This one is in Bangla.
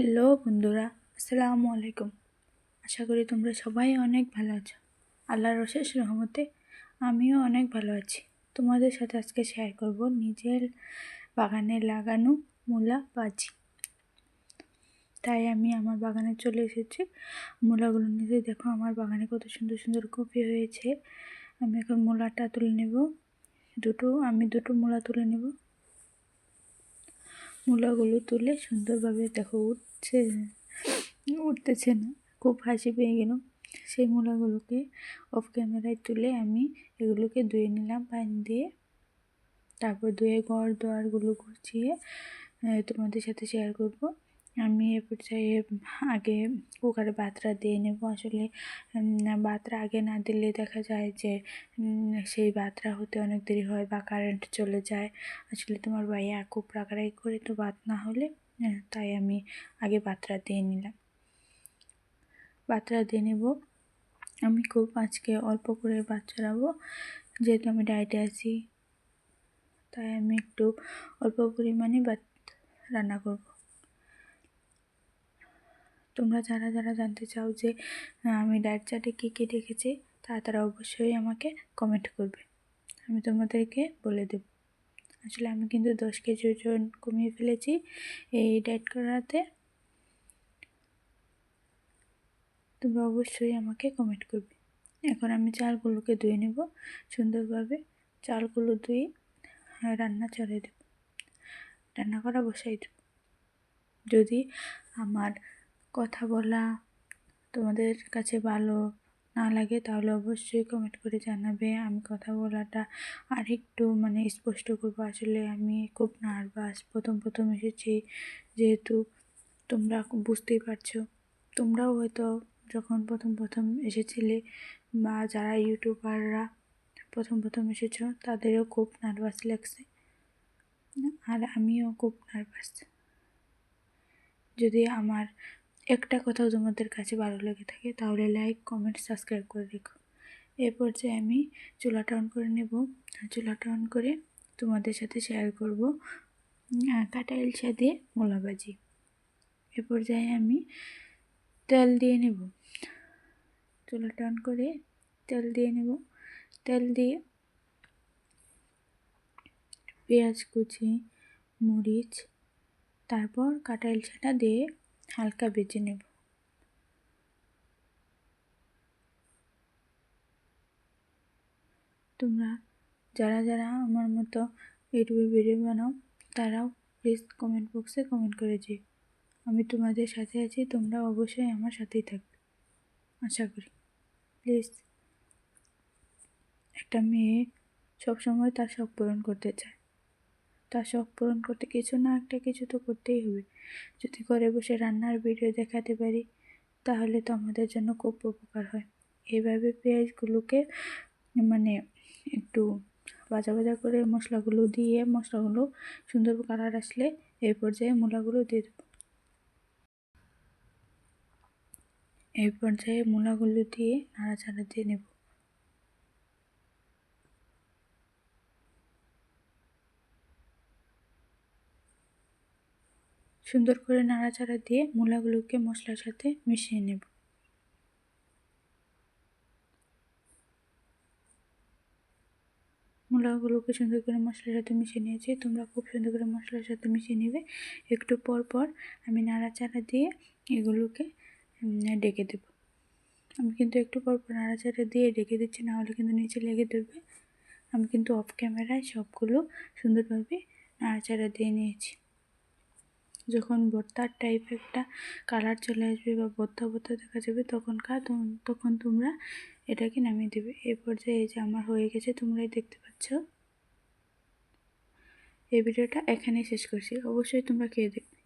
হ্যালো বন্ধুরা, আসসালামু আলাইকুম। আশা করি তোমরা সবাই অনেক ভালো আছো। আল্লাহর অশেষ রহমতে আমিও অনেক ভালো আছি। তোমাদের সাথে আজকে শেয়ার করব নিজের বাগানে লাগানো মূলা ভাজি। তাই আমি আমার বাগানে চলে এসেছি। মূলাগুলো নিতে দেখো আমার বাগানে কত সুন্দর সুন্দর কপি হয়েছে। আমি এখন মূলাটা তুলে নেব। আমি দুটো মূলা তুলে নেব। মূলাগুলো তুলে সুন্দরভাবে দেখো উঠতেছে না, খুব হাসি পেয়ে গেল। সেই মূলাগুলোকে অফ ক্যামেরায় তুলে আমি এগুলোকে ধুয়ে নিলাম পানি দিয়ে। তারপর ধুয়ে ঘর দোয়ারগুলো গুছিয়ে তোমাদের সাথে শেয়ার করব। আমি এ পর্যায়ে আগে কুকারে ভাতটা দিয়ে নেব। আসলে ভাতটা আগে না দিলে দেখা যায় যে সেই ভাতটা হতে অনেক দেরি হয় বা কারেন্ট চলে যায়। আসলে তোমার ভাইয়া খুব রাগারাগি করে, তো ভাত না হলে তাই আমি আগে ভাতটা দিয়ে নিলাম। ভাতটা দিয়ে নেব। আমি খুব আজকে অল্প করে ভাত চড়াবো, যেহেতু আমি ডায়েটে আছি, তাই আমি একটু অল্প পরিমাণে ভাত রান্না করব। তোমরা যারা যারা জানতে চাও যে আমি ডায়েট চার্টে কী কী রেখেছি, তারা অবশ্যই আমাকে কমেন্ট করবে, আমি তোমাদেরকে বলে দেব। আসলে আমি কিন্তু 10 কেজি ওজন কমিয়ে ফেলেছি এই ডায়েট করাতে। তোমরা অবশ্যই আমাকে কমেন্ট করবে। এখন আমি চালগুলোকে ধুয়ে নেব সুন্দরভাবে। চালগুলো ধুয়ে রান্না চড়িয়ে দেব, রান্না করা বসাই দেব। যদি আমার কথা বলা তোমাদের কাছে ভালো না লাগে তাহলে অবশ্যই কমেন্ট করে জানাবে। আমি কথা বলাটা আর একটু স্পষ্ট করবো। আসলে আমি খুব নার্ভাস, প্রথম এসেছি, যেহেতু তোমরা বুঝতেই পারছো। তোমরাও হয়তো যখন প্রথম এসেছিলে বা যারা ইউটিউবাররা প্রথম এসেছো, তাদেরও খুব নার্ভাস লাগছে, আর আমিও খুব নার্ভাস। যদি আমার একটা কথাও তোমাদের কাছে ভালো লেগে থাকে তাহলে লাইক, কমেন্ট, সাবস্ক্রাইব করে রেখো। এর পর্যায়ে আমি চুলাটা অন করে নেব। চুলাটা অন করে তোমাদের সাথে শেয়ার করব কাটা ইলশা দিয়ে মূলা ভাজি। এ পর্যায়ে আমি তেল দিয়ে নেব। চুলাটা অন করে তেল দিয়ে নেব। তেল দিয়ে পেঁয়াজ কুচি, মরিচ, তারপর কাটা ইলশাটা দিয়ে হালকা ভেজে নেব। তোমরা যারা যারা আমার মতো ইউটিউবে ভিডিও বানাও, তারাও প্লিজ কমেন্ট বক্সে কমেন্ট করে যেও। আমি তোমাদের সাথে আছি, তোমরা অবশ্যই আমার সাথেই থাকবে আশা করি। প্লিজ। একটা মেয়ে সবসময় তার শখ পূরণ করতে চায়। তার শখ পূরণ করতে কিছু না একটা কিছু তো করতেই হবে। যদি ঘরে বসে রান্নার ভিডিও দেখাতে পারি তাহলে তো আমাদের জন্য খুব উপকার হয়। এইভাবে পেঁয়াজগুলোকে একটু ভাজা করে মশলাগুলো দিয়ে, মশলাগুলো সুন্দর কালার আসলে এই পর্যায়ে মূলাগুলো দিয়ে দেবো। এই পর্যায়ে মূলাগুলো দিয়ে নাড়াচাড়া দিয়ে নেব। সুন্দর করে নাড়াচাড়া দিয়ে মূলাগুলোকে মশলার সাথে মিশিয়ে নেব। মূলাগুলোকে সুন্দর করে মশলার সাথে মিশিয়ে নিয়েছি। তোমরা খুব সুন্দর করে মশলার সাথে মিশিয়ে নেবে। একটু পর পর আমি নাড়াচাড়া দিয়ে এগুলোকে ডেকে দেব। আমি কিন্তু একটু পর পর নাড়াচাড়া দিয়ে ডেকে দিচ্ছি, না হলে কিন্তু নিচে লেগে দেবে। আমি কিন্তু অফ ক্যামেরায় সবগুলো সুন্দরভাবে নাড়াচাড়া দিয়ে নিয়েছি। যখন ভর্তার টাইপ একটা কালার চলে আসবে বা ভর্তা দেখা যাবে, তখন তোমরা এটাকে নামিয়ে দেবে। এই পর্যায়ে এই যে আমার হয়ে গেছে, তোমরাই দেখতে পাচ্ছ। এই ভিডিওটা এখানেই শেষ করছি। অবশ্যই তোমরা খেয়ে দেখবে।